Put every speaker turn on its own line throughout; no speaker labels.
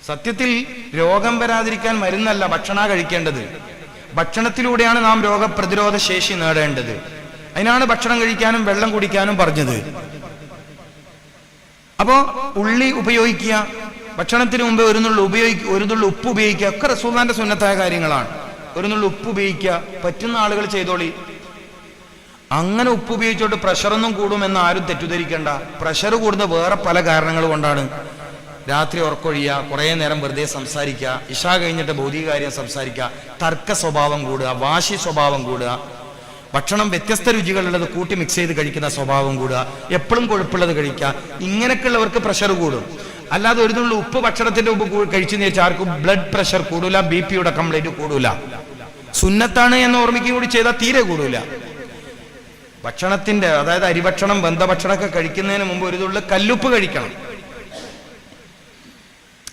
സത്യത്തിൽ രോഗം വരാതിരിക്കാൻ മരുന്നല്ല, ഭക്ഷണ കഴിക്കേണ്ടത്. ഭക്ഷണത്തിലൂടെയാണ് നാം രോഗപ്രതിരോധ ശേഷി നേടേണ്ടത്. അതിനാണ് ഭക്ഷണം കഴിക്കാനും വെള്ളം കുടിക്കാനും പറഞ്ഞത്. അപ്പോ ഉള്ളി ഉപയോഗിക്കുക, ഭക്ഷണത്തിന് മുമ്പ് ഒരു നുള്ളി ഉപ്പ് ഉപയോഗിക്കുക, ഒക്കെ റസൂലുള്ളാഹിന്റെ സുന്നത്തായ കാര്യങ്ങളാണ്. ഒരു നുള്ളി ഉപ്പ് ഉപയോഗിക്കുക, പറ്റുന്ന ആളുകൾ ചെയ്തോളി. അങ്ങനെ ഉപ്പ് ഉപയോഗിച്ചോട്ട് പ്രഷറൊന്നും കൂടുമെന്ന് ആരും തെറ്റിദ്ധരിക്കേണ്ട. പ്രഷർ കൂടുന്ന വേറെ പല കാരണങ്ങൾ കൊണ്ടാണ്. രാത്രി ഉറക്കൊഴിയുക, കുറേ നേരം വെറുതെ സംസാരിക്കുക, ഇശാ കഴിഞ്ഞിട്ട് ഭൗതിക കാര്യം സംസാരിക്കുക, തർക്ക സ്വഭാവം കൂടുക, വാശി സ്വഭാവം കൂടുക, ഭക്ഷണം വ്യത്യസ്ത രുചികളുള്ളത് കൂട്ടി മിക്സ് ചെയ്ത് കഴിക്കുന്ന സ്വഭാവം കൂടുക, എപ്പോഴും കൊഴുപ്പുള്ളത് കഴിക്കുക. ഇങ്ങനെയൊക്കെയുള്ളവർക്ക് പ്രഷർ കൂടും. അല്ലാതെ ഒരു നുള്ളി ഉപ്പ് ഭക്ഷണത്തിന്റെ മുമ്പ് കഴിച്ചെന്ന് വെച്ചാൽ ആർക്കും ബ്ലഡ് പ്രഷർ കൂടൂല, BP-യുടെ കംപ്ലൈന്റ് കൂടൂല. സുന്നത്താണ് എന്ന് ഓർമ്മിക്കുകയും കൂടി ചെയ്താൽ തീരെ കൂടൂല. ഭക്ഷണത്തിന്റെ, അതായത് അരിഭക്ഷണം, ബന്ധഭക്ഷണമൊക്കെ കഴിക്കുന്നതിന് മുമ്പ് ഒരു തുള്ളി കല്ലുപ്പ് കഴിക്കണം.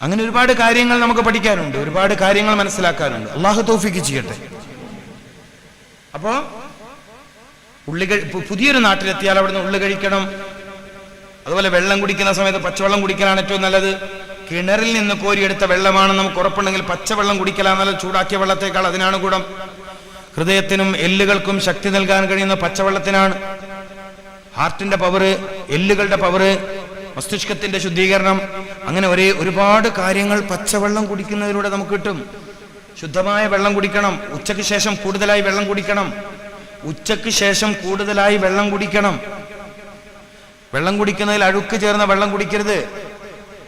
അങ്ങനെ ഒരുപാട് കാര്യങ്ങൾ നമുക്ക് പഠിക്കാനുണ്ട്, ഒരുപാട് കാര്യങ്ങൾ മനസ്സിലാക്കാനുണ്ട്. അള്ളാഹു തൗഫീഖ് ചെയ്യട്ടെ. അപ്പോ പുതിയൊരു നാട്ടിലെത്തിയാൽ അവിടുന്ന് ഉള്ളി കഴിക്കണം. അതുപോലെ വെള്ളം കുടിക്കുന്ന സമയത്ത് പച്ചവെള്ളം കുടിക്കലാണ് ഏറ്റവും നല്ലത്. കിണറിൽ നിന്ന് കോരിയെടുത്ത വെള്ളമാണെന്ന് നമുക്ക് ഉറപ്പുണ്ടെങ്കിൽ പച്ചവെള്ളം കുടിക്കലാണ് നല്ലത്, ചൂടാക്കിയ വെള്ളത്തേക്കാൾ. അതിനാണ് ഗുണം. ഹൃദയത്തിനും എല്ലുകൾക്കും ശക്തി നൽകാൻ കഴിയുന്ന പച്ചവെള്ളത്തിനാണ്. ഹാർട്ടിന്റെ പവറ്, എല്ലുകളുടെ പവറ്, മസ്തിഷ്കത്തിന്റെ ശുദ്ധീകരണം, അങ്ങനെ ഒരുപാട് കാര്യങ്ങൾ പച്ചവെള്ളം കുടിക്കുന്നതിലൂടെ നമുക്ക് കിട്ടും. ശുദ്ധമായ വെള്ളം കുടിക്കണം. ഉച്ചയ്ക്ക് ശേഷം കൂടുതലായി വെള്ളം കുടിക്കണം. ഉച്ചയ്ക്ക് ശേഷം കൂടുതലായി വെള്ളം കുടിക്കണം. വെള്ളം കുടിക്കുന്നതിൽ അഴുക്ക് ചേർന്ന വെള്ളം കുടിക്കരുത്.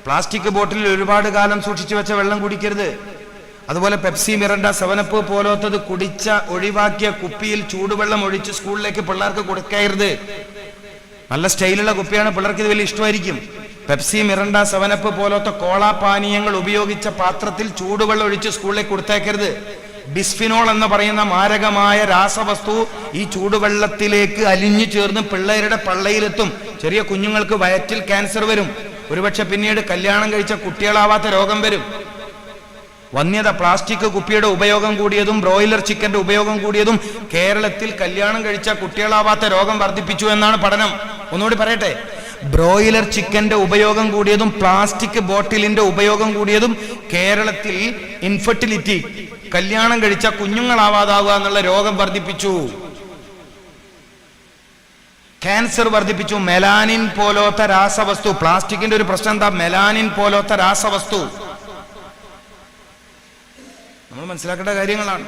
പ്ലാസ്റ്റിക് ബോട്ടിലിൽ ഒരുപാട് കാലം സൂക്ഷിച്ചു വെച്ച വെള്ളം കുടിക്കരുത്. അതുപോലെ പെപ്സി, മിറണ്ട, 7up പോലത്തത് ഒഴിവാക്കിയ കുപ്പിയിൽ ചൂടുവെള്ളം ഒഴിച്ച് സ്കൂളിലേക്ക് പിള്ളേർക്ക് കൊടുക്കരുത്. നല്ല സ്റ്റൈലുള്ള കുപ്പിയാണ്, പിള്ളേർക്ക് ഇത് വലിയ ഇഷ്ടമായിരിക്കും. പെപ്സി, മിറണ്ട, 7up പോലത്തെ കോള പാനീയങ്ങൾ ഉപയോഗിച്ച പാത്രത്തിൽ ചൂടുവെള്ളം ഒഴിച്ച് സ്കൂളിലേക്ക് കൊടുത്തേക്കരുത്. ബിസ്ഫിനോൾ എന്ന് പറയുന്ന മാരകമായ രാസവസ്തു ഈ ചൂടുവെള്ളത്തിലേക്ക് അലിഞ്ഞു ചേർന്ന് പിള്ളേരുടെ പള്ളയിലെത്തും. ചെറിയ കുഞ്ഞുങ്ങൾക്ക് വയറ്റിൽ ക്യാൻസർ വരും. ഒരുപക്ഷെ പിന്നീട് കല്യാണം കഴിച്ച കുട്ടികളാവാത്ത രോഗം വരും. വന്യത, പ്ലാസ്റ്റിക് കുപ്പിയുടെ ഉപയോഗം കൂടിയതും ബ്രോയിലർ ചിക്കന്റെ ഉപയോഗം കൂടിയതും കേരളത്തിൽ കല്യാണം കഴിച്ച കുട്ടികളാവാത്ത രോഗം വർദ്ധിപ്പിച്ചു എന്നാണ് പഠനം. ഒന്നുകൂടി പറയട്ടെ, ബ്രോയിലർ ചിക്കന്റെ ഉപയോഗം കൂടിയതും പ്ലാസ്റ്റിക് ബോട്ടിലിന്റെ ഉപയോഗം കൂടിയതും കേരളത്തിൽ ഇൻഫെർട്ടിലിറ്റി, കല്യാണം കഴിച്ച കുഞ്ഞുങ്ങളാവാതാവുക എന്നുള്ള രോഗം വർദ്ധിപ്പിച്ചു. ക്യാൻസർ വർദ്ധിപ്പിച്ചു. മെലാനിൻ പോലത്തെ രാസവസ്തു, പ്ലാസ്റ്റിക്കിന്റെ ഒരു പ്രശ്നം എന്താ? മെലാനിൻ പോലത്തെ രാസവസ്തു. നമ്മൾ മനസ്സിലാക്കേണ്ട കാര്യങ്ങളാണ്.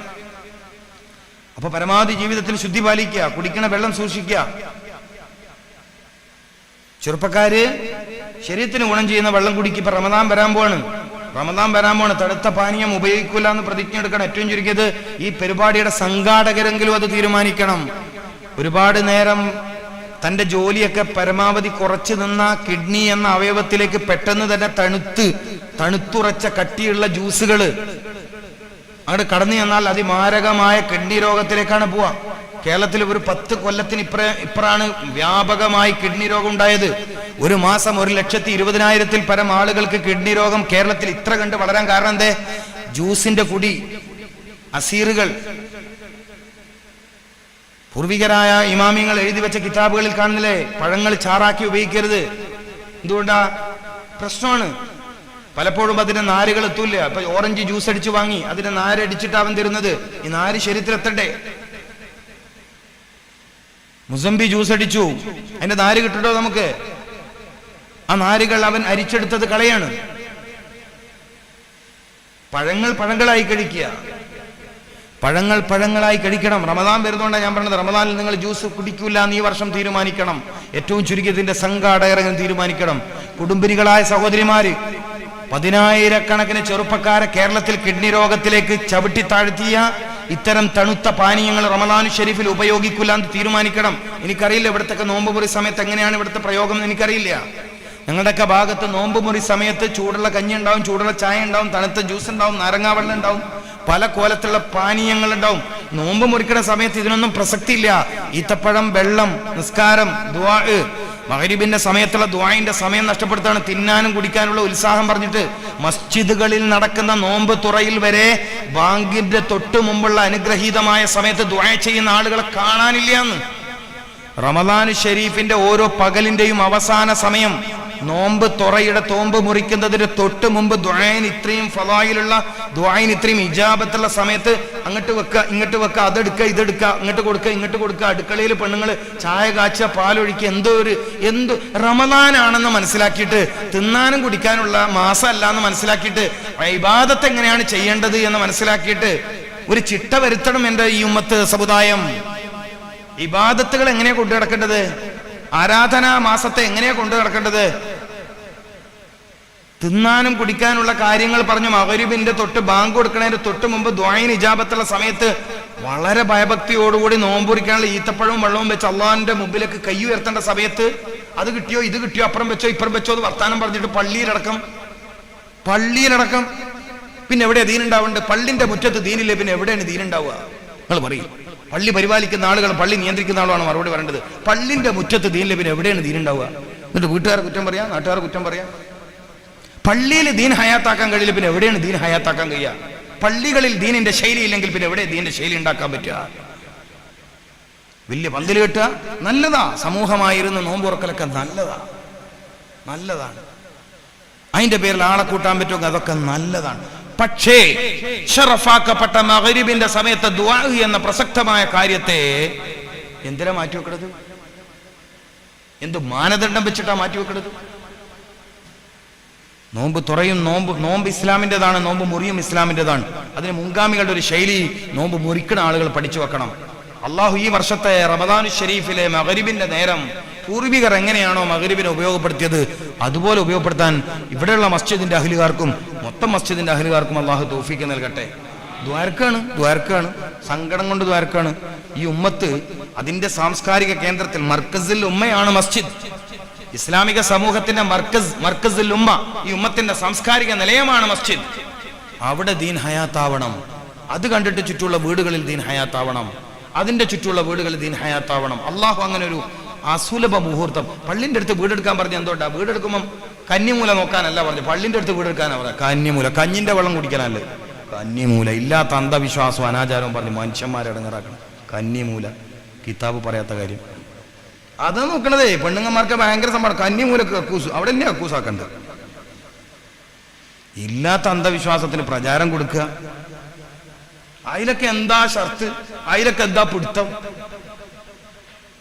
അപ്പൊ പരമാവധി ജീവിതത്തിൽ ശുദ്ധി പാലിക്കുക, കുടിക്കണ വെള്ളം സൂക്ഷിക്കുക. ചെറുപ്പക്കാര് ശരീരത്തിന് ഗുണം ചെയ്യുന്ന വെള്ളം കുടിക്കുക. ഇപ്പൊ റമദാൻ വരാൻ പോവാണ്. തണുത്ത പാനീയം ഉപയോഗിക്കില്ല എന്ന് പ്രതിജ്ഞ എടുക്കണം. ഏറ്റവും ചുരുക്കിയത് ഈ പരിപാടിയുടെ സംഘാടകരെങ്കിലും അത് തീരുമാനിക്കണം. ഒരുപാട് നേരം തന്റെ ജോലിയൊക്കെ പരമാവധി കുറച്ചു നിന്ന കിഡ്നി എന്ന അവയവത്തിലേക്ക് പെട്ടെന്ന് തന്നെ തണുത്തുറച്ച കട്ടിയുള്ള ജ്യൂസുകള് അങ്ങോട്ട് കടന്നു ചെന്നാൽ അതിമാരകമായ കിഡ്നി രോഗത്തിലേക്കാണ് പോവാ. കേരളത്തിൽ ഒരു 10 കൊല്ലത്തിന് ഇപ്പറാണ് വ്യാപകമായി കിഡ്നി രോഗം ഉണ്ടായത്. ഒരു മാസം 1,20,000-ൽ പരം ആളുകൾക്ക് കിഡ്നി രോഗം കേരളത്തിൽ ഇത്ര കണ്ട് വളരാൻ കാരണം എന്തേ? ജ്യൂസിന്റെ കുടി, അസീറുകൾ. പൂർവികരായ ഇമാമിങ്ങൾ എഴുതി വെച്ച കിതാബുകളിൽ കാണുന്നില്ലേ, പഴങ്ങൾ ചാറാക്കി ഉപയോഗിക്കരുത്. എന്തുകൊണ്ടാ? പ്രശ്നമാണ്. പലപ്പോഴും അതിന്റെ നാരുകൾ എത്തൂല്ല. അപ്പൊ ഓറഞ്ച് ജ്യൂസ് അടിച്ചു വാങ്ങി അതിന്റെ നാരടിച്ചിട്ട് അവൻ തരുന്നത്. ഈ നാര് ശരീരത്തിലെത്തണ്ടേ? മുസംബി ജ്യൂസ് അടിച്ചു, അതിന്റെ നാര് കിട്ടട്ടോ നമുക്ക്? ആ നാരുകൾ അവൻ അരിച്ചെടുത്തത് കളയാണ്. പഴങ്ങളായി കഴിക്കുക. പഴങ്ങളായി കഴിക്കണം. റമദാൻ വരുന്നതുകൊണ്ടാണ് ഞാൻ പറഞ്ഞത്, റമദാനിൽ നിങ്ങൾ ജ്യൂസ് കുടിക്കൂല എന്ന് ഈ വർഷം തീരുമാനിക്കണം. ഏറ്റവും ചുരുക്കിയതിന്റെ സംഘാടകരങ്ങൾ തീരുമാനിക്കണം. കുടുംബിനികളായ സഹോദരിമാര്, 10,000-കണക്കിന് ചെറുപ്പക്കാരെ കേരളത്തിൽ കിഡ്നി രോഗത്തിലേക്ക് ചവിട്ടി താഴ്ത്തിയ ഇത്തരം തണുത്ത പാനീയങ്ങൾ റമദാൻ ഷരീഫിൽ ഉപയോഗിക്കില്ല എന്ന് തീരുമാനിക്കണം. എനിക്കറിയില്ല ഇവിടുത്തെ നോമ്പ് മുറി സമയത്ത് എങ്ങനെയാണ് ഇവിടുത്തെ പ്രയോഗം എന്ന് എനിക്കറിയില്ല. ഞങ്ങളുടെയൊക്കെ ഭാഗത്ത് നോമ്പ് മുറി സമയത്ത് ചൂടുള്ള കഞ്ഞി ഉണ്ടാവും, ചൂടുള്ള ചായ ഉണ്ടാവും, തണുത്ത ജ്യൂസ് ഉണ്ടാവും, നാരങ്ങാവെള്ളം ഉണ്ടാവും, പല കോലത്തുള്ള പാനീയങ്ങൾ ഉണ്ടാവും. നോമ്പ് മുറിക്കുന്ന സമയത്ത് ഇതിനൊന്നും പ്രസക്തി ഇല്ല. ഈത്തപ്പഴം, വെള്ളം, നിസ്കാരം, ദുആ, മഗ്രിബിന്റെ സമയത്തുള്ള ദുആഇന്റെ സമയം നഷ്ടപ്പെടുത്താണ്. തിന്നാനും കുടിക്കാനുള്ള ഉത്സാഹം പറഞ്ഞിട്ട് മസ്ജിദുകളിൽ നടക്കുന്ന നോമ്പ് തുറയിൽ വരെ ബാങ്കിന്റെ തൊട്ടു മുമ്പുള്ള അനുഗ്രഹീതമായ സമയത്ത് ദുആ ചെയ്യുന്ന ആളുകളെ കാണാനില്ല എന്ന്. റമദാൻ ഷരീഫിന്റെ ഓരോ പകലിന്റെയും അവസാന സമയം നോമ്പ് തുറയുടെ തോമ്പ് മുറിക്കുന്നതിന് തൊട്ട് മുമ്പ് ദുആന് ഇത്രയും ഫളായിലുള്ള ദുആന് ഇത്രയും ഇജാബത്തുള്ള സമയത്ത് അങ്ങോട്ട് വെക്കുക ഇങ്ങോട്ട് വെക്കുക, അതെടുക്കുക ഇതെടുക്കുക, അങ്ങോട്ട് കൊടുക്കുക ഇങ്ങോട്ട് കൊടുക്കുക, അടുക്കളയിൽ പെണ്ണുങ്ങൾ ചായ കാച്ച പാലൊഴിക്കുക, എന്ത് റമദാനാണെന്ന് മനസ്സിലാക്കിയിട്ട് തിന്നാനും കുടിക്കാനുള്ള മാസമല്ല എന്ന് മനസ്സിലാക്കിയിട്ട് ഇബാദത്ത് എങ്ങനെയാണ് ചെയ്യേണ്ടത് എന്ന് മനസ്സിലാക്കിയിട്ട് ഒരു ചിട്ട വരുത്തണം എൻ്റെ ഈ ഉമ്മത്ത് സമുദായം. ഇബാദത്തുകൾ എങ്ങനെയാ കൊണ്ടു നടക്കേണ്ടത്, ആരാധനാ മാസത്തെ എങ്ങനെയാ കൊണ്ടു നടക്കേണ്ടത്? തിന്നാനും കുടിക്കാനുള്ള കാര്യങ്ങൾ പറഞ്ഞു മഗ്‌രിബിന്റെ തൊട്ട് ബാങ്ക് കൊടുക്കുന്നതിന്റെ തൊട്ട് മുമ്പ് ദുആഇന് ഇജാബത്തുള്ള സമയത്ത് വളരെ ഭയഭക്തിയോടുകൂടി നോമ്പുറിക്കാനുള്ള ഈത്തപ്പഴവും വെള്ളവും വെച്ച് അള്ളാഹിന്റെ മുമ്പിലേക്ക് കൈ ഉയർത്തേണ്ട സമയത്ത് അത് കിട്ടിയോ ഇത് കിട്ടിയോ അപ്പുറം വെച്ചോ ഇപ്പുറം വെച്ചോ എന്ന് വർത്താനം പറഞ്ഞിട്ട് പള്ളിയിലടക്കം പിന്നെ എവിടെയാ ദീനുണ്ടാവേണ്ടത്? പള്ളിന്റെ മുറ്റത്ത് ദീനില്ലേ പിന്നെ എവിടെയാണ് ദീനുണ്ടാവുക? നിങ്ങൾ പറയും. പള്ളി പരിപാലിക്കുന്ന ആളുകൾ, പള്ളി നിയന്ത്രിക്കുന്ന ആളാണ് മറുപടി പറയേണ്ടത്. പള്ളിന്റെ മുറ്റത്ത് ദീനില്ലേ പിന്നെ എവിടെയാണ് ദീനുണ്ടാവുക? എന്നിട്ട് വീട്ടുകാർ കുറ്റം പറയാം, നാട്ടുകാർ കുറ്റം പറയാം. പള്ളിയിൽ ദീൻ ഹയാത്താക്കാൻ കഴിയില്ല പിന്നെ എവിടെയാണ് ദീൻ ഹയാത്താക്കാൻ കഴിയുക? പള്ളികളിൽ ദീനിന്റെ ശൈലി ഇല്ലെങ്കിൽ പിന്നെ എവിടെ ദീനിന്റെ ശൈലി ഉണ്ടാക്കാൻ പറ്റുക? വലിയ പന്തൽ കെട്ടുക നല്ലതാ, സമൂഹമായിരുന്നു നോമ്പുറക്കലൊക്കെ നല്ലതാണ്. അതിന്റെ പേരിൽ ആളെ കൂട്ടാൻ പറ്റുമെങ്കിൽ അതൊക്കെ നല്ലതാണ്. പക്ഷേ ഷറഫാക്കപ്പെട്ട മഗ്‌രിബിന്റെ സമയത്ത് ദുആ എന്ന പ്രസക്തമായ കാര്യത്തെ എന്തിനാ മാറ്റിവെക്കണത്? എന്ത് മാനദണ്ഡം വെച്ചിട്ടാ മാറ്റിവെക്കണത്? നോമ്പ് തുറയും നോമ്പ് ഇസ്ലാമിൻ്റെതാണ്, നോമ്പ് മുറിയും ഇസ്ലാമിൻ്റെതാണ്. അതിന് മുൻഗാമികളുടെ ഒരു ശൈലി നോമ്പ് മുറിക്കുന്ന ആളുകൾ പഠിച്ചു വെക്കണം. അള്ളാഹു ഈ വർഷത്തെ റമദാനു ഷരീഫിലെ മഗ്‌രിബിന്റെ നേരം പൂർവികർ എങ്ങനെയാണോ മഗ്‌രിബിനെ ഉപയോഗപ്പെടുത്തിയത് അതുപോലെ ഉപയോഗപ്പെടുത്താൻ ഇവിടെയുള്ള മസ്ജിദിന്റെ അഹ്ലുകാർക്കും മൊത്തം മസ്ജിദിന്റെ അഹ്ലുകാർക്കും അള്ളാഹു തൗഫീഖ് നൽകട്ടെ. ദ്വാരക്കാണ്, സങ്കടം കൊണ്ട് ദ്വാരക്കാണ്. ഈ ഉമ്മത്ത് അതിന്റെ സാംസ്കാരിക കേന്ദ്രത്തിൽ മർക്കസിൽ ഉമ്മയാണ് മസ്ജിദ്. ഇസ്ലാമിക സമൂഹത്തിന്റെ മർക്കസിൽ ഉമ്മ, ഈ ഉമ്മത്തിന്റെ സാംസ്കാരിക നിലയമാണ് മസ്ജിദ്. അവിടെ ദീൻ ഹയാത്താവണം. അത് കണ്ടിട്ട് ചുറ്റുള്ള വീടുകളിൽ ദീൻ ഹയാത്താവണം. അതിന്റെ ചുറ്റുള്ള വീടുകളിൽ ദീൻ ഹയാത്താവണം. അള്ളാഹു അങ്ങനെ ഒരു അസുലഭ മുഹൂർത്തം. പള്ളിന്റെ അടുത്ത് വീടെടുക്കാൻ പറഞ്ഞ എന്തുകൊണ്ടാ? വീടെടുക്കുമ്പം കന്നിമൂല നോക്കാനല്ല പറഞ്ഞു, പള്ളിന്റെ അടുത്ത് വീടെടുക്കാനാ പറഞ്ഞ. കന്നിമൂല, കഞ്ഞിന്റെ വെള്ളം കുടിക്കാനല്ലേ കന്നിമൂല. ഇല്ലാത്ത അന്ധവിശ്വാസവും അനാചാരവും പറഞ്ഞ് മനുഷ്യന്മാരെ ഇടങ്ങറാക്കണം. കന്നിമൂല കിതാബ് പറയാത്ത കാര്യം അതാ നോക്കണതേ. പെണ്ണുങ്ങന്മാർക്ക് ഭയങ്കര സംഭവം. കന്നിമൂല കക്കൂസ്, അവിടെ തന്നെ കക്കൂസാക്കണ്ടത്. ഇല്ലാത്ത അന്ധവിശ്വാസത്തിന് പ്രചാരം കൊടുക്കുക. അതിലൊക്കെ എന്താ ഷർത്ത്, അതിലൊക്കെ എന്താ പിടുത്തം,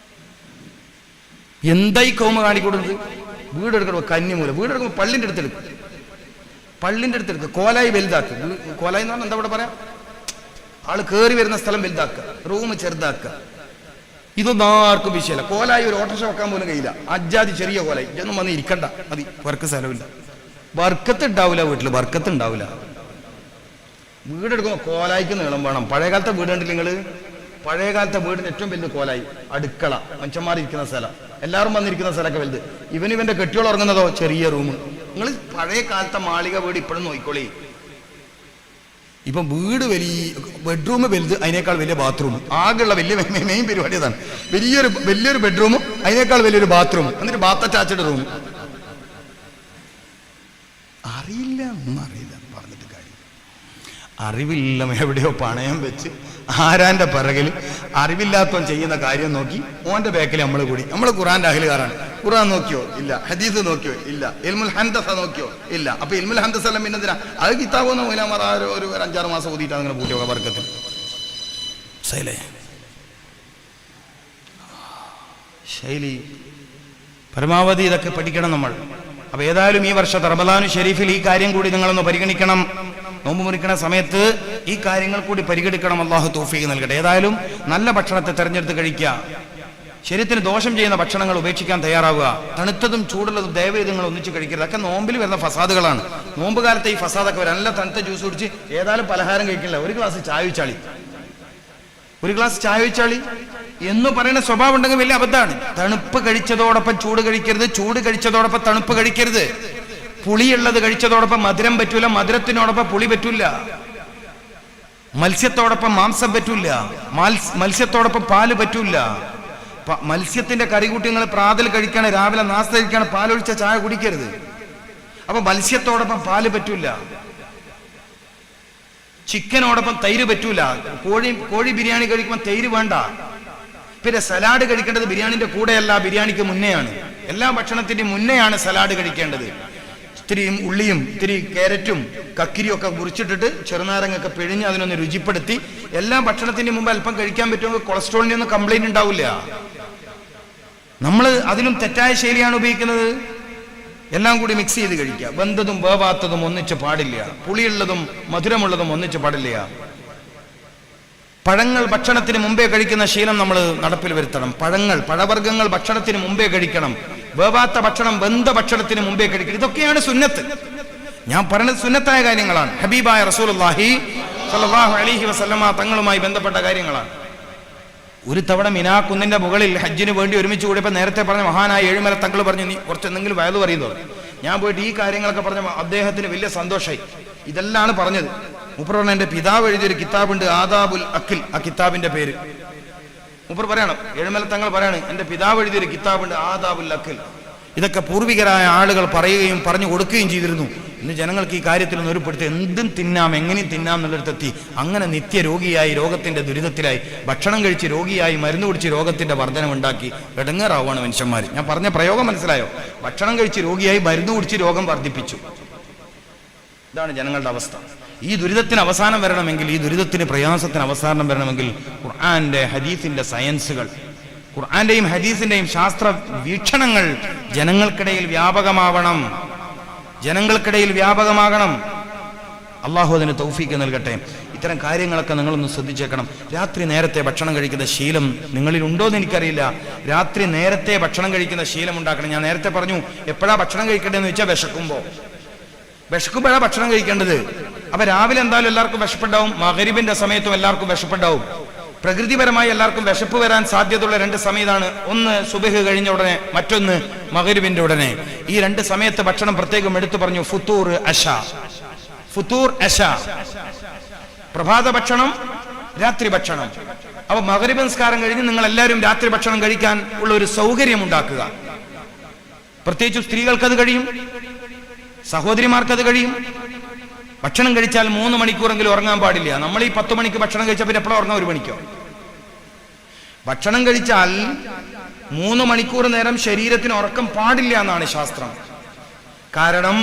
എന്തായി കൗമ കാണിക്കൊടുത്ത്? വീടെടുക്കണം കന്നിമൂല, വീടെടുക്കുമ്പോൾ പള്ളിന്റെ അടുത്തെടുക്കുക. കോലായി വലുതാക്കുക. കോലായി എന്ന് പറഞ്ഞാൽ എന്താ ഇവിടെ പറയാം? ആള് കയറി വരുന്ന സ്ഥലം വലുതാക്കുക, റൂം ചെറുതാക്കുക. ഇതൊന്നും ആർക്കും വിഷയമല്ല. കോലായി ഒരു ഓട്ടോറിക്ഷ വെക്കാൻ പോലും കഴിയില്ല. അജാതി ചെറിയ കോലായി, ഇതൊന്നും വന്ന് ഇരിക്കണ്ട, മതി. വർക്ക് സ്ഥലമില്ല, ബർക്കത്ത് ഉണ്ടാവില്ല, വീട്ടിൽ ബർക്കത്ത് ഉണ്ടാവില്ല. വീടെടുക്കുമ്പോൾ കോലായിക്ക് നീളം വേണം. പഴയകാലത്തെ വീട് കണ്ടില്ല നിങ്ങള്? പഴയകാലത്തെ വീടിന്റെ ഏറ്റവും വലുത് കോലായി, അടുക്കള, മനുഷ്യന്മാർ ഇരിക്കുന്ന സ്ഥലം, എല്ലാവരും വന്നിരിക്കുന്ന സ്ഥലമൊക്കെ വലുത്. ഇവന്റെ കെട്ടിയോൾ ഉറങ്ങുന്നതോ ചെറിയ റൂം. നിങ്ങൾ പഴയ കാലത്തെ മാളിക വീട് ഇപ്പോഴും നോക്കിക്കോളി. ഇപ്പം വീട് വലിയ ബെഡ്റൂം വലുത്, അതിനേക്കാൾ വലിയ ബാത്റൂം. ആകെയുള്ള വലിയ മെയിൻ പരിപാടി അതാണ്. വലിയൊരു ബെഡ്റൂമും അതിനേക്കാൾ വലിയൊരു ബാത്റൂം, എന്നിട്ട് ബാത്ത് അറ്റാച്ച്ഡ് റൂം. അറിയില്ല, ഒന്നും അറിയില്ല, പറഞ്ഞിട്ട് കാര്യം. അറിവില്ല, എവിടെയോ പണയം വെച്ച് ആരാന്റെ പിറകിൽ അറിവില്ലാത്തവൻ ചെയ്യുന്ന കാര്യം നോക്കി ഓന്റെ ബാക്കിൽ നമ്മൾ കൂടി. നമ്മൾ ഖുറാന്റെ അഹ്ലുകാരാണ്. ഖുറാൻ നോക്കിയോ ഇല്ല, ഹദീസ് നോക്കിയോ ഇല്ല, ഇൽമുൽ ഹൻദസ നോക്കിയോ ഇല്ല. അപ്പൊ ഇൽമുൽ ഹൻദസ എല്ലാം പിന്നെന്തിനാ? അത് കിതാബൊന്നും മൂലമാർ ഒരു 5-6 മാസം ഓതിയിട്ട് അങ്ങനെ പൂട്ടിയോ വർക്കത്തിൽ ശൈലി. പരമാവധി ഇതൊക്കെ പഠിക്കണം നമ്മൾ. അപ്പൊ ഏതായാലും ഈ വർഷത്തെ റമദാനു ഷരീഫിൽ ഈ കാര്യം കൂടി നിങ്ങളൊന്ന് പരിഗണിക്കണം. നോമ്പ് മുറിക്കുന്ന സമയത്ത് ഈ കാര്യങ്ങൾ കൂടി പരിഗണിക്കണം. അള്ളാഹു തൗഫീഖ് നൽകട്ടെ. ഏതായാലും നല്ല ഭക്ഷണത്തെ തെരഞ്ഞെടുത്ത് കഴിക്കുക. ശരീരത്തിന് ദോഷം ചെയ്യുന്ന ഭക്ഷണങ്ങൾ ഉപേക്ഷിക്കാൻ തയ്യാറാവുക. തണുത്തതും ചൂടുള്ളതും ദയവേത് നിങ്ങൾ ഒന്നിച്ച് കഴിക്കരുത്. അതൊക്കെ നോമ്പിൽ വരുന്ന ഫസാദുകളാണ്. നോമ്പ് കാലത്ത് ഈ ഫസാദൊക്കെ വരും. നല്ല തണുത്ത ജ്യൂസ് കുടിച്ച് ഏതായാലും പലഹാരം കഴിക്കില്ല, ഒരു ഗ്ലാസ് ചായ വെച്ചാളി എന്ന് പറയുന്ന സ്വഭാവം ഉണ്ടെങ്കിൽ വലിയ അബദ്ധമാണ്. തണുപ്പ് കഴിച്ചതോടൊപ്പം ചൂട് കഴിക്കരുത്, ചൂട് കഴിച്ചതോടൊപ്പം തണുപ്പ് കഴിക്കരുത്. പുളിയുള്ളത് കഴിച്ചതോടൊപ്പം മധുരം പറ്റൂല, മധുരത്തിനോടൊപ്പം പുളി പറ്റൂല. മത്സ്യത്തോടൊപ്പം മാംസം പറ്റൂല, മത്സ്യത്തോടൊപ്പം പാല് പറ്റൂല. മത്സ്യത്തിന്റെ കറികൂട്ടിങ്ങൾ പ്രാതൽ കഴിക്കാണ്, രാവിലെ നാസ്ത കഴിക്കാണ്, പാലൊഴിച്ച ചായ കുടിക്കരുത്. അപ്പൊ മത്സ്യത്തോടൊപ്പം പാല് പറ്റൂല. ചിക്കനോടൊപ്പം തൈര് പറ്റൂല. കോഴി ബിരിയാണി കഴിക്കുമ്പോൾ തൈര് വേണ്ട. പിന്നെ സലാഡ് കഴിക്കേണ്ടത് ബിരിയാണിന്റെ കൂടെയല്ല, ബിരിയാണിക്ക് മുന്നെയാണ്. എല്ലാ ഭക്ഷണത്തിന്റെയും മുന്നെയാണ് സലാഡ് കഴിക്കേണ്ടത്. ഇത്തിരി ഉള്ളിയും ഇത്തിരി ക്യാരറ്റും കക്കിരിയും ഒക്കെ മുറിച്ചിട്ടിട്ട് ചെറുനാരങ്ങൊക്കെ പിഴിഞ്ഞ് അതിനൊന്ന് രുചിപ്പെടുത്തി എല്ലാ ഭക്ഷണത്തിന്റെ മുമ്പ് അല്പം കഴിക്കാൻ പറ്റുമെങ്കിൽ കൊളസ്ട്രോളിന്റെ ഒന്നും കംപ്ലൈന്റ് ഉണ്ടാവില്ല. നമ്മൾ അതിലും തെറ്റായ ശൈലിയാണ് ഉപയോഗിക്കുന്നത്. എല്ലാം കൂടി മിക്സ് ചെയ്ത് കഴിക്കുക. വെന്തതും വേവാത്തതും ഒന്നിച്ച് പാടില്ല. പുളിയുള്ളതും മധുരമുള്ളതും ഒന്നിച്ച് പാടില്ല. പഴങ്ങൾ ഭക്ഷണത്തിന് മുമ്പേ കഴിക്കുന്ന ശീലം നമ്മൾ നടപ്പിൽ വരുത്തണം. പഴവർഗ്ഗങ്ങൾ ഭക്ഷണത്തിന് മുമ്പേ കഴിക്കണം. വേവാത്ത ഭക്ഷണം വെന്ത ഭക്ഷണത്തിന് മുമ്പേ കഴിക്കണം. ഇതൊക്കെയാണ് സുന്നത്ത്. ഞാൻ പറയുന്നത് സുന്നത്തായ കാര്യങ്ങളാണ്. ഹബീബായ റസൂലുള്ളാഹി സ്വല്ലല്ലാഹു അലൈഹി വസല്ലമ തങ്ങളുമായി ബന്ധപ്പെട്ട കാര്യങ്ങളാണ്. ഒരു തവണ മിനാ കുന്നിന്റെ മുകളിൽ ഹജ്ജിന് വേണ്ടി ഒരുമിച്ച് കൂടിയപ്പോൾ നേരത്തെ പറഞ്ഞ മഹാനായ ഏഴുമല തങ്ങൾ പറഞ്ഞു, നീ കുറച്ച് എന്തെങ്കിലും വയത് പറയുന്നത്. ഞാൻ പോയിട്ട് ഈ കാര്യങ്ങളൊക്കെ പറഞ്ഞ അദ്ദേഹത്തിന് വലിയ സന്തോഷമായി. ഇതെല്ലാം പറഞ്ഞത് മൂപ്പർ പറഞ്ഞ എന്റെ പിതാവ് എഴുതിയൊരു കിതാബുണ്ട്, ആദാബുൽ അഖിൽ. ആ കിതാബിന്റെ പേര് മൂപ്പർ പറയണം, ഏഴുമല തങ്ങൾ പറയാണ്, എന്റെ പിതാവ് എഴുതിയൊരു കിതാബുണ്ട്, ആദാബുൽ അഖിൽ. ഇതൊക്കെ പൂർവികരായ ആളുകൾ പറയുകയും പറഞ്ഞു കൊടുക്കുകയും ചെയ്തിരുന്നു. ഇന്ന് ജനങ്ങൾക്ക് ഈ കാര്യത്തിൽ ഒന്ന് ഒരുപ്പെടുത്തി എന്തും തിന്നാം, എങ്ങനെയും തിന്നാം എന്നുള്ളിടത്തെത്തി. അങ്ങനെ നിത്യരോഗിയായി രോഗത്തിന്റെ ദുരിതത്തിലായി, ഭക്ഷണം കഴിച്ച് രോഗിയായി, മരുന്ന് കുടിച്ച് രോഗത്തിന്റെ വർധനമുണ്ടാക്കി ഇടങ്ങേറാവുകയാണ് മനുഷ്യന്മാർ. ഞാൻ പറഞ്ഞ പ്രയോഗം മനസ്സിലായോ? ഭക്ഷണം കഴിച്ച് രോഗിയായി, മരുന്ന് കുടിച്ച് രോഗം വർദ്ധിപ്പിച്ചു. ഇതാണ് ജനങ്ങളുടെ അവസ്ഥ. ഈ ദുരിതത്തിന് അവസാനം വരണമെങ്കിൽ, ഈ ദുരിതത്തിന് പ്രയാസത്തിന് അവസാനം വരണമെങ്കിൽ ഖുർആന്റെ ഹദീസിന്റെ സയൻസുകൾ, ഖുർആന്റെയും ഹദീസിന്റെയും ശാസ്ത്ര വീക്ഷണങ്ങൾ ജനങ്ങൾക്കിടയിൽ വ്യാപകമാകണം. അള്ളാഹു അതിന് തൗഫീക്ക് നൽകട്ടെ. ഇത്തരം കാര്യങ്ങളൊക്കെ നിങ്ങളൊന്ന് ശ്രദ്ധിച്ചേക്കണം. രാത്രി നേരത്തെ ഭക്ഷണം കഴിക്കുന്ന ശീലം നിങ്ങളിൽ ഉണ്ടോ എന്ന് എനിക്കറിയില്ല. രാത്രി നേരത്തെ ഭക്ഷണം കഴിക്കുന്ന ശീലം ഉണ്ടാക്കണം. ഞാൻ നേരത്തെ പറഞ്ഞു, എപ്പോഴാ ഭക്ഷണം കഴിക്കേണ്ടതെന്ന് വെച്ചാൽ വിശക്കുമ്പോഴാണ് ഭക്ഷണം കഴിക്കേണ്ടത്. അപ്പൊ രാവിലെ എന്തായാലും എല്ലാവർക്കും വിശപ്പുണ്ടാവും, മഗ്‌രിബിന്റെ സമയത്തും എല്ലാവർക്കും വിശപ്പുണ്ടാവും. പ്രകൃതിപരമായി എല്ലാവർക്കും വിശപ്പ് വരാൻ സാധ്യതയുള്ള രണ്ട് സമയത്താണ്. ഒന്ന് സുബഹ് കഴിഞ്ഞ ഉടനെ, മറ്റൊന്ന് മഗ്‌രിബിന്റെ ഉടനെ. ഈ രണ്ട് സമയത്ത് ഭക്ഷണം പ്രത്യേകം എടുത്തു പറഞ്ഞു. ഫുത്തൂർ അശ, പ്രഭാത ഭക്ഷണം, രാത്രി ഭക്ഷണം. അപ്പൊ മഗ്‌രിബ് നിസ്കാരം കഴിഞ്ഞ് നിങ്ങൾ എല്ലാവരും രാത്രി ഭക്ഷണം കഴിക്കാൻ ഉള്ള ഒരു സൗകര്യം ഉണ്ടാക്കുക. പ്രത്യേകിച്ച് സ്ത്രീകൾക്കത് കഴിയും, സഹോദരിമാർക്കത് കഴിയും. ഭക്ഷണം കഴിച്ചാൽ 3 മണിക്കൂറെങ്കിലും ഉറങ്ങാൻ പാടില്ല. നമ്മൾ ഈ 10 മണിക്ക് ഭക്ഷണം കഴിച്ചാൽ പിന്നെ എപ്പോഴും ഉറങ്ങാൻ 1 മണിക്കോ? ഭക്ഷണം കഴിച്ചാൽ 3 മണിക്കൂർ നേരം ശരീരത്തിന് ഉറക്കം പാടില്ല എന്നാണ് ശാസ്ത്രം. കാരണം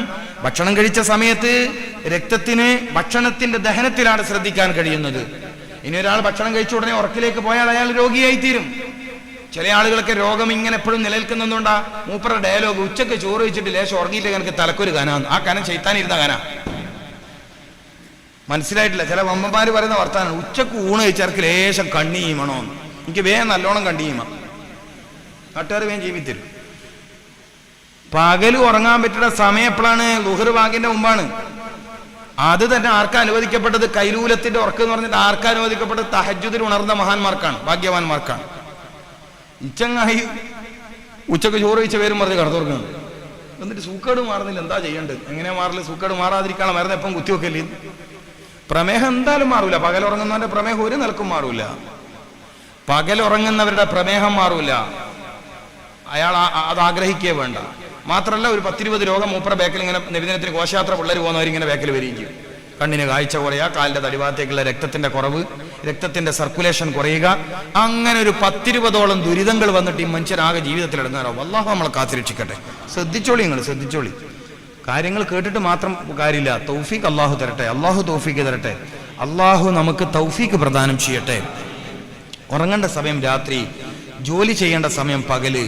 ഭക്ഷണം കഴിച്ച സമയത്ത് രക്തത്തിന് ഭക്ഷണത്തിന്റെ ദഹനത്തിലാണ് ശ്രദ്ധിക്കാൻ കഴിയുന്നത്. ഇനി ഒരാൾ ഭക്ഷണം കഴിച്ച ഉടനെ ഉറക്കിലേക്ക് പോയാൽ അയാൾ രോഗിയായി തീരും. ചില ആളുകളൊക്കെ രോഗം ഇങ്ങനെ എപ്പോഴും നിലനിൽക്കുന്നതുകൊണ്ടാ മൂപ്പറുടെ ഡയലോഗ്, ഉച്ചക്ക് ചോറ് വെച്ചിട്ട് ലേശം ഉറങ്ങിയിട്ട് എനിക്ക് തലക്കൊരു കനാന്ന്. ആ കനം ചെയ്ത്താനിരുന്ന കന മനസ്സിലായിട്ടില്ല. ചില വമ്മമാര് പറയുന്ന വർത്താനം, ഉച്ചക്ക് ഊണ് കഴിച്ചവർക്ക് ലേശം കണ്ണി ചെയ്യണോന്ന്. എനിക്ക് വേഗം നല്ലോണം കണ്ണി ചെയ്യുക, നാട്ടുകാർ വേഗം ജീവിതത്തിൽ. പകല് ഉറങ്ങാൻ പറ്റുന്ന സമയം എപ്പോഴാണ്? ളുഹർ ബാങ്കിന്റെ മുമ്പാണ്. അത് തന്നെ ആർക്കാ അനുവദിക്കപ്പെട്ടത്? കൈലൂലത്തിന്റെ ഉറക്കം എന്ന് പറഞ്ഞിട്ട് ആർക്കാ അനുവദിക്കപ്പെട്ടത്? തഹജ്ജുദിൽ ഉണർന്ന മഹാന്മാർക്കാണ്, ഭാഗ്യവാന്മാർക്കാണ്. ഇച്ചങ്ങായി ഉച്ചക്ക് ചോറ് കഴിച്ച പേരും പറഞ്ഞ് കടത്തുറങ്ങുന്നത്. എന്നിട്ട് സൂക്കേട് മാറുന്നില്ല, എന്താ ചെയ്യേണ്ടത്? എങ്ങനെ മാറില്ല? സൂക്കേട് മാറാതിരിക്കാനുള്ള മരുന്ന് എപ്പം കുത്തിവെക്കല്ലേ? പ്രമേഹം എന്തായാലും മാറൂല. പകലുറങ്ങുന്നവന്റെ പ്രമേഹം ഒരു നിലക്കും മാറൂല. പകലുറങ്ങുന്നവരുടെ പ്രമേഹം മാറൂല. അയാൾ അത് ആഗ്രഹിക്കേ വേണ്ട. മാത്രമല്ല, ഒരു 10-20 രോഗം മൂപ്പറ ബാക്കിൽ ഇങ്ങനെ നബിദിനത്തിന് ഘോഷയാത്ര പിള്ളേർ പോകുന്നവരിങ്ങനെ ബാക്കിൽ വരികയും ചെയ്യും. കണ്ണിന് കാഴ്ച കുറയുക, കാലിന്റെ തടിഭാഗത്തേക്കുള്ള രക്തത്തിന്റെ കുറവ്, രക്തത്തിന്റെ സർക്കുലേഷൻ കുറയുക, അങ്ങനെ ഒരു 10-20ഓളം ദുരിതങ്ങൾ വന്നിട്ട് ഈ മനുഷ്യരാകെ ജീവിതത്തിൽ ഇടങ്ങാറാവും. അല്ലാഹു നമ്മളെ കാത്തിരക്ഷിക്കട്ടെ. ശ്രദ്ധിച്ചോളി. കാര്യങ്ങൾ കേട്ടിട്ട് മാത്രം കാര്യമില്ല. തൗഫീഖ് അള്ളാഹു തരട്ടെ. അള്ളാഹു തൗഫീഖ് തരട്ടെ. അള്ളാഹു നമുക്ക് തൗഫീഖ് പ്രദാനം ചെയ്യട്ടെ. ഉറങ്ങേണ്ട സമയം രാത്രി, ജോലി ചെയ്യേണ്ട സമയം പകല്,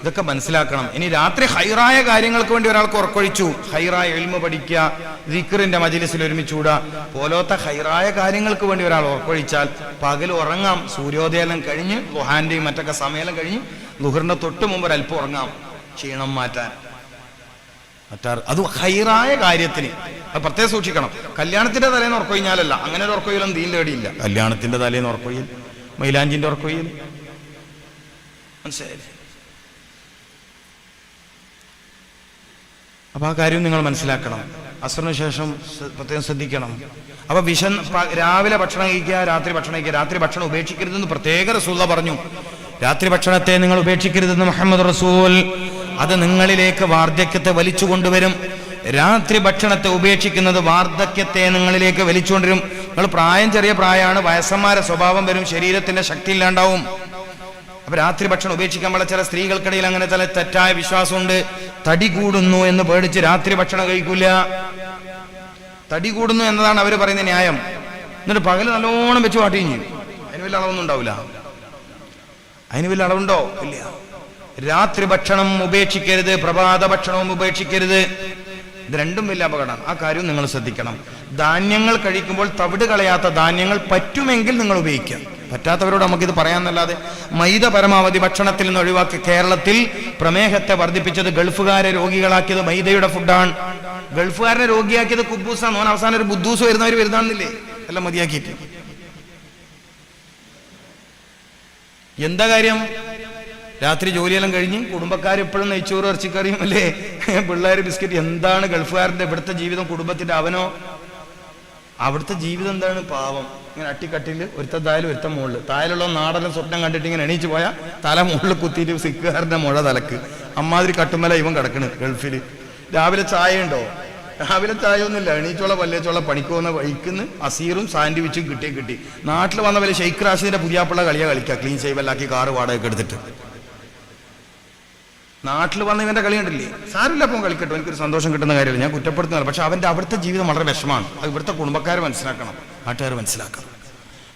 ഇതൊക്കെ മനസ്സിലാക്കണം. ഇനി രാത്രി ഹൈറായ കാര്യങ്ങൾക്ക് വേണ്ടി ഒരാൾക്ക് ഉറക്കൊഴിച്ചു, ഹൈറായ ഇൽമു പഠിക്കുക, ദിക്റിന്റെ മജ്‌ലിസിൽ ഒരുമിച്ചൂടുക പോലത്തെ ഹൈറായ കാര്യങ്ങൾക്ക് വേണ്ടി ഒരാൾ ഉറക്കൊഴിച്ചാൽ പകൽ ഉറങ്ങാം. സൂര്യോദയം കഴിഞ്ഞ് ളുഹാന്റെയും മറ്റൊക്കെ സമയം കഴിഞ്ഞ് ളുഹറിന്റെ തൊട്ട് മുമ്പ് ഒരല്പം ഉറങ്ങാം, ക്ഷീണം മാറ്റാൻ. അത് ഹൈറായ കാര്യത്തിന് അത് പ്രത്യേകം സൂക്ഷിക്കണം. കല്യാണത്തിന്റെ തലേന്ന് ഉറക്കൊഴിഞ്ഞാലല്ല, അങ്ങനെ ഒരു ഉറക്കൊയ്യലൊന്നും ദീൻ തേടിയില്ല. കല്യാണത്തിന്റെ തലേന്ന് ഉറക്കൊയ്യൽ, മൈലാഞ്ചിന്റെ ഉറക്കൊയ്യൽ, മനസ്സിലായില്ലേ? അപ്പൊ ആ കാര്യം നിങ്ങൾ മനസ്സിലാക്കണം. അസ്റിന് ശേഷം പ്രത്യേകം ശ്രദ്ധിക്കണം. അപ്പൊ രാവിലെ ഭക്ഷണം കഴിക്കുക, രാത്രി ഭക്ഷണം കഴിക്കുക. രാത്രി ഭക്ഷണം ഉപേക്ഷിക്കരുതെന്ന് പ്രത്യേക റസൂൽ പറഞ്ഞു. രാത്രി ഭക്ഷണത്തെ നിങ്ങൾ ഉപേക്ഷിക്കരുതെന്ന് മുഹമ്മദ് റസൂൽ. അത് നിങ്ങളിലേക്ക് വാർദ്ധക്യത്തെ വലിച്ചു കൊണ്ടുവരും. രാത്രി ഭക്ഷണത്തെ ഉപേക്ഷിക്കുന്നത് വാർദ്ധക്യത്തെ നിങ്ങളിലേക്ക് വലിച്ചുകൊണ്ടിരും. നിങ്ങൾ ചെറിയ പ്രായമാണ്, വയസ്സന്മാരെ സ്വഭാവം വരും, ശരീരത്തിന്റെ ശക്തി ഇല്ലാണ്ടാവും. അപ്പൊ രാത്രി ഭക്ഷണം ഉപേക്ഷിക്കാൻ പാടില്ല. ചില സ്ത്രീകൾക്കിടയിൽ അങ്ങനെ ചില തെറ്റായ വിശ്വാസമുണ്ട്. തടി കൂടുന്നു എന്ന് പേടിച്ച് രാത്രി ഭക്ഷണം കഴിക്കൂല. തടി കൂടുന്നു എന്നതാണ് അവർ പറയുന്ന ന്യായം. എന്നിട്ട് പകല് നല്ലോണം വെച്ച് വാട്ടുകയും ചെയ്യും. അതിന് വലിയ അളവൊന്നും ഉണ്ടാവില്ല. അതിന് വലിയ അളവുണ്ടോ? ഇല്ല. രാത്രി ഭക്ഷണം ഉപേക്ഷിക്കരുത്, പ്രഭാത ഭക്ഷണവും ഉപേക്ഷിക്കരുത്. ഇത് രണ്ടും വലിയ അപകടമാണ്. ആ കാര്യം നിങ്ങൾ ശ്രദ്ധിക്കണം. ധാന്യങ്ങൾ കഴിക്കുമ്പോൾ തവിട് കളയാത്ത ധാന്യങ്ങൾ പറ്റുമെങ്കിൽ നിങ്ങൾ ഉപയോഗിക്കാം. പറ്റാത്തവരോട് നമുക്കിത് പറയാന്നല്ലാതെ മൈദ പരമാവധി ഭക്ഷണത്തിൽ നിന്ന് ഒഴിവാക്കി. കേരളത്തിൽ പ്രമേഹത്തെ വർദ്ധിപ്പിച്ചത്, ഗൾഫുകാരെ രോഗികളാക്കിയത് മൈദയുടെ ഫുഡാണ്. ഗൾഫുകാരനെ രോഗിയാക്കിയത് കുബൂസാണ്. ഓൻ അവസാനം ഒരു ബുദ്ധൂസ് വരുന്നവർ വരുന്നാണെന്നില്ലേ എല്ലാം മതിയാക്കിയിട്ട്. എന്താ കാര്യം? രാത്രി ജോലിയെല്ലാം കഴിഞ്ഞ് കുടുംബക്കാർ എപ്പോഴും നെയ്ച്ചോറ് ഇറച്ചിക്കറിയും അല്ലേ, പിള്ളേർ ബിസ്ക്കറ്റ്. എന്താണ് ഗൾഫുകാരന്റെ ഇവിടുത്തെ ജീവിതം? കുടുംബത്തിന്റെ അവനോ അവിടുത്തെ ജീവിതം എന്താണ്? പാവം. ഇങ്ങനെ അട്ടിക്കട്ടിൽ ഒരുത്ത തായാലും ഒരുത്ത മുകളിൽ. തായാലുള്ള നാടെല്ലാം സ്വപ്നം കണ്ടിട്ട് ഇങ്ങനെ എണീച്ച് പോയാൽ തല മുകളിൽ കുത്തിയിട്ട് സിക്കുകാരന്റെ മുഴ തലക്ക് അമ്മാതിരി കട്ടുമല ഇവൻ കിടക്കണ് ഗൾഫിൽ. രാവിലെ ചായ ഉണ്ടോ? രാവിലെ ചായ ഒന്നുമില്ല. എണീച്ചോള പല്ലേച്ചോള പണിക്ക് പോകുന്ന വഴിക്കുന്ന് അസീറും സാൻഡ്വിച്ചും കിട്ടി. നാട്ടിൽ വന്ന പോലെ ഷെയ്ഖ് റാഷിദിന്റെ പുതിയാപ്പിള്ള കളിയാ കളിക്കുക. ക്ലീൻ ഷേവല്ലാക്കി കാറ് വാടകയൊക്കെ എടുത്തിട്ട് നാട്ടിൽ വന്ന ഇവന്റെ കളി കണ്ടില്ലേ? സാരമില്ല, അപ്പം കളിക്കട്ടോ, എനിക്കൊരു സന്തോഷം കിട്ടുന്ന കാര്യമില്ല, ഞാൻ കുറ്റപ്പെടുത്തുന്നില്ല. പക്ഷെ അവന്റെ അവിടുത്തെ ജീവിതം വളരെ വിഷമാണ്. അത് ഇവിടുത്തെ കുടുംബക്കാർ മനസ്സിലാക്കണം, നാട്ടുകാർ മനസ്സിലാക്കണം.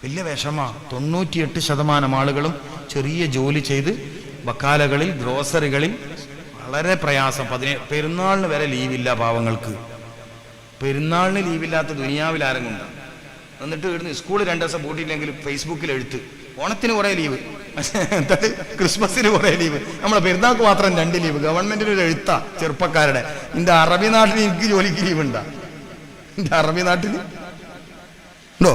വലിയ വിഷമാണ്. 98% ആളുകളും ചെറിയ ജോലി ചെയ്ത് വക്കാലകളിൽ, ഗ്രോസറികളിൽ വളരെ പ്രയാസം. പെരുന്നാളിന് വരെ ലീവില്ല പാവങ്ങൾക്ക്. പെരുന്നാളിന് ലീവില്ലാത്ത ദുനിയാവിൽ ആരെങ്കിലും? എന്നിട്ട് ഇവിടുന്ന് സ്കൂളിൽ 2 ദിവസം പൂട്ടിയില്ലെങ്കിലും ഫേസ്ബുക്കിൽ എഴുത്ത്. ഓണത്തിന് കുറേ ലീവ്, ക്രിസ്മസിന് കുറേ ലീവ്, നമ്മളെ പെരുന്നാൾക്ക് മാത്രം 2 ലീവ്. ഗവൺമെന്റിന് ഒരു എഴുത്താ ചെറുപ്പക്കാരുടെ. ഇന്റെ അറബി നാട്ടിൽ എനിക്ക് ജോലിക്ക് ലീവ് ഉണ്ടാ? ഇന്റെ അറബി നാട്ടിൽ ഉണ്ടോ?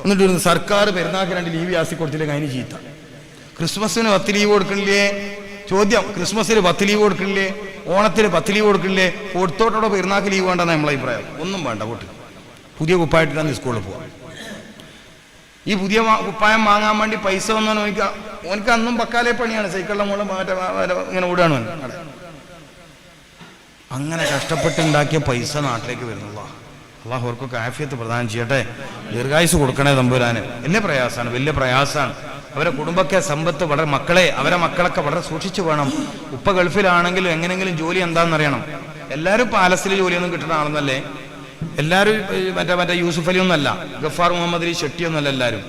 എന്നിട്ട് സർക്കാർ പെരുന്നാൾക്ക് 2 ലീവ് ആസി കൊടുത്തില്ലെങ്കിൽ അതിന് ചീത്ത. ക്രിസ്മസിന് 10 ലീവ് കൊടുക്കണില്ലേ? ചോദ്യം. ക്രിസ്മസിന് 10 ലീവ് കൊടുക്കണില്ലേ? ഓണത്തിന് 10 ലീവ് കൊടുക്കണില്ലേ? കൊടുത്തോട്ടോടെ പെരുന്നാൾക്ക് ലീവ് വേണ്ടെന്നാണ് നമ്മളെ അഭിപ്രായം. ഒന്നും വേണ്ട, പോട്ട്. പുതിയ കുപ്പായിട്ടാണ് സ്കൂളിൽ പോവാം. ഈ പുതിയ കുപ്പായം വാങ്ങാൻ വേണ്ടി പൈസ വന്നോ ഓനിക്ക് അന്നും പക്കാലേ പണിയാണ്. സൈക്കിളിലെ മുകളിൽ ഇങ്ങനെ ഓടുകയാണ്. അങ്ങനെ കഷ്ടപ്പെട്ടുണ്ടാക്കിയ പൈസ നാട്ടിലേക്ക് വരുന്നുള്ള അള്ളാഹു അവർക്കൊക്കെ ആഫിയത്ത് പ്രദാനം ചെയ്യട്ടെ. ദീർഘായുസ് കൊടുക്കണേ തമ്പുരാന്. വലിയ പ്രയാസമാണ്, വലിയ പ്രയാസമാണ്. അവരെ കുടുംബക്കെ സമ്പത്ത് വളരെ, മക്കളെ അവരെ മക്കളൊക്കെ വളരെ സൂക്ഷിച്ചു വേണം. ഉപ്പ ഗൾഫിലാണെങ്കിലും എങ്ങനെങ്കിലും ജോലി എന്താണെന്നറിയണം. എല്ലാവരും പാലസിൽ ജോലിയൊന്നും കിട്ടുന്ന ആളെന്നല്ലേ? എല്ലാവരും മറ്റേ യൂസുഫ് അലി ഒന്നല്ല, ഗഫാർ മുഹമ്മദ് അലി ഷെട്ടിയൊന്നല്ല. എല്ലാവരും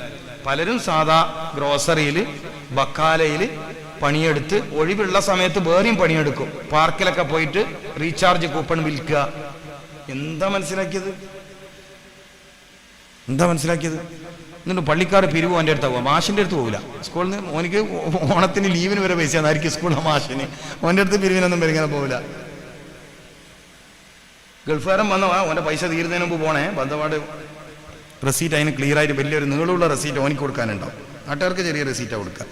പലരും സാധാ ഗ്രോസറിയിൽ, ബക്കാലയിൽ പണിയെടുത്ത് ഒഴിവുള്ള സമയത്ത് വേറെയും പണിയെടുക്കും. പാർക്കിലൊക്കെ പോയിട്ട് റീചാർജ് കൂപ്പൺ വിൽക്കുക. എന്താ മനസ്സിലാക്കിയത്? എന്നിട്ട് പള്ളിക്കാർ പിരിവ് എൻ്റെ അടുത്ത് പോവാം, മാഷിൻ്റെ അടുത്ത് പോകില്ല. സ്കൂളിൽ നിന്ന് ഓനിക്ക് ഓണത്തിന് ലീവിന് വരെ പൈസ ആയിരിക്കും സ്കൂളിലെ മാഷിന്. ഓൻ്റെ അടുത്ത് പിരിവിനൊന്നും വരിങ്ങനെ പോകില്ല. ഗൾഫുകാരൻ വന്ന ഓൻ്റെ പൈസ തീരുന്നതിന് മുമ്പ് പോണേ, ബന്ധപാട് റെസീറ്റ് അതിന് ക്ലിയർ ആയിട്ട് വലിയൊരു നീളമുള്ള റെസീറ്റ് ഓനിക്ക് കൊടുക്കാനുണ്ടാവും. നാട്ടുകാർക്ക് ചെറിയ റെസീറ്റാണ് കൊടുക്കുക.